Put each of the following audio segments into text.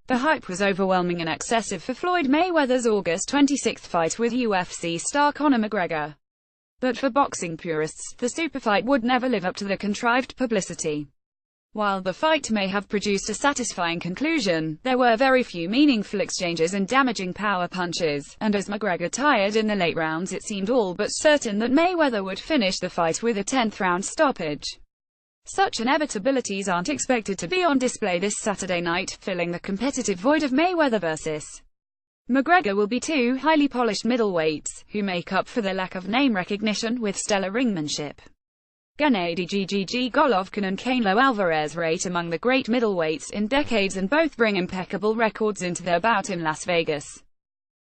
The hype was overwhelming and excessive for Floyd Mayweather's August 26 fight with UFC star Conor McGregor. But for boxing purists, the super fight would never live up to the contrived publicity. While the fight may have produced a satisfying conclusion, there were very few meaningful exchanges and damaging power punches, and as McGregor tired in the late rounds, it seemed all but certain that Mayweather would finish the fight with a 10th round stoppage. Such inevitabilities aren't expected to be on display this Saturday night, filling the competitive void of Mayweather vs. McGregor will be two highly polished middleweights, who make up for their lack of name recognition with stellar ringmanship. Gennady Golovkin and Canelo Alvarez rate among the great middleweights in decades, and both bring impeccable records into their bout in Las Vegas.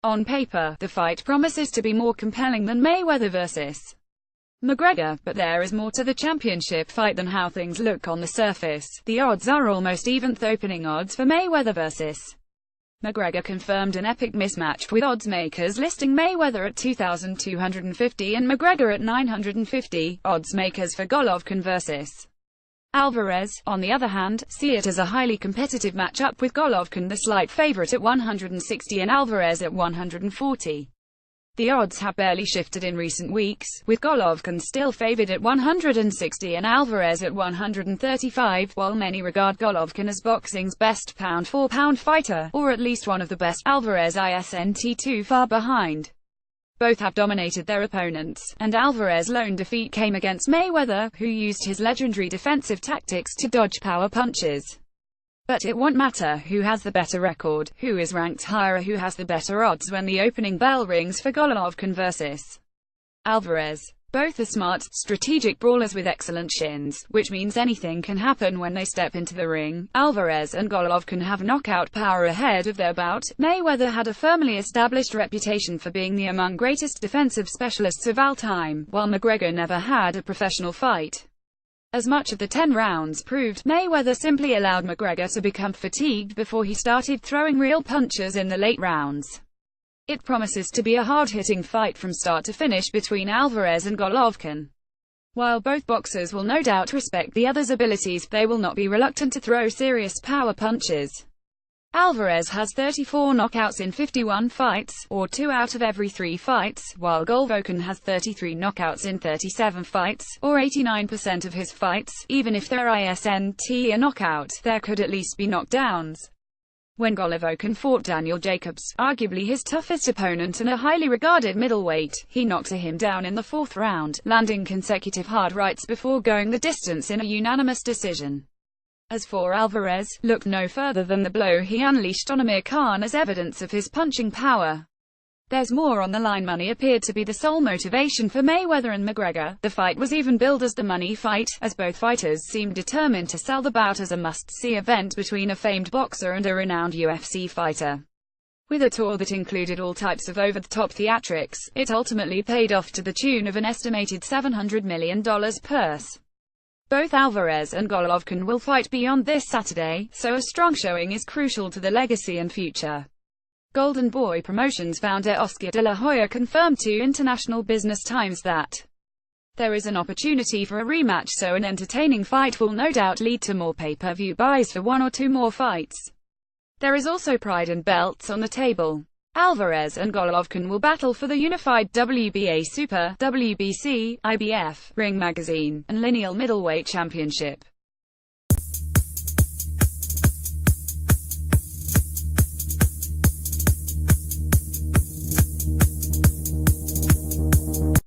On paper, the fight promises to be more compelling than Mayweather vs. McGregor, but there is more to the championship fight than how things look on the surface. The odds are almost even. Opening odds for Mayweather vs. McGregor confirmed an epic mismatch, with odds makers listing Mayweather at 2,250 and McGregor at 950. Odds makers for Golovkin vs. Alvarez, on the other hand, see it as a highly competitive matchup, with Golovkin the slight favorite at 160 and Alvarez at 140. The odds have barely shifted in recent weeks, with Golovkin still favored at 160 and Alvarez at 135, while many regard Golovkin as boxing's best pound-for-pound fighter, or at least one of the best. Alvarez isn't too far behind. Both have dominated their opponents, and Alvarez's lone defeat came against Mayweather, who used his legendary defensive tactics to dodge power punches. But it won't matter who has the better record, who is ranked higher, or who has the better odds when the opening bell rings for Golovkin vs. Alvarez. Both are smart, strategic brawlers with excellent shins, which means anything can happen when they step into the ring. Alvarez and Golovkin have knockout power ahead of their bout. Mayweather had a firmly established reputation for being the among greatest defensive specialists of all time, while McGregor never had a professional fight. As much of the 10 rounds proved, Mayweather simply allowed McGregor to become fatigued before he started throwing real punches in the late rounds. It promises to be a hard-hitting fight from start to finish between Alvarez and Golovkin. While both boxers will no doubt respect the other's abilities, they will not be reluctant to throw serious power punches. Alvarez has 34 knockouts in 51 fights, or 2 out of every 3 fights, while Golovkin has 33 knockouts in 37 fights, or 89% of his fights. Even if there isn't a knockout, there could at least be knockdowns. When Golovkin fought Daniel Jacobs, arguably his toughest opponent and a highly regarded middleweight, he knocked him down in the 4th round, landing consecutive hard rights before going the distance in a unanimous decision. As for Alvarez, look no further than the blow he unleashed on Amir Khan as evidence of his punching power. There's more on the line. Money appeared to be the sole motivation for Mayweather and McGregor. The fight was even billed as the money fight, as both fighters seemed determined to sell the bout as a must-see event between a famed boxer and a renowned UFC fighter. With a tour that included all types of over-the-top theatrics, it ultimately paid off to the tune of an estimated $700 million purse. Both Alvarez and Golovkin will fight beyond this Saturday, so a strong showing is crucial to the legacy and future. Golden Boy Promotions founder Oscar de la Hoya confirmed to International Business Times that there is an opportunity for a rematch, so an entertaining fight will no doubt lead to more pay-per-view buys for 1 or 2 more fights. There is also pride and belts on the table. Alvarez and Golovkin will battle for the unified WBA Super, WBC, IBF, Ring Magazine, and Lineal Middleweight Championship.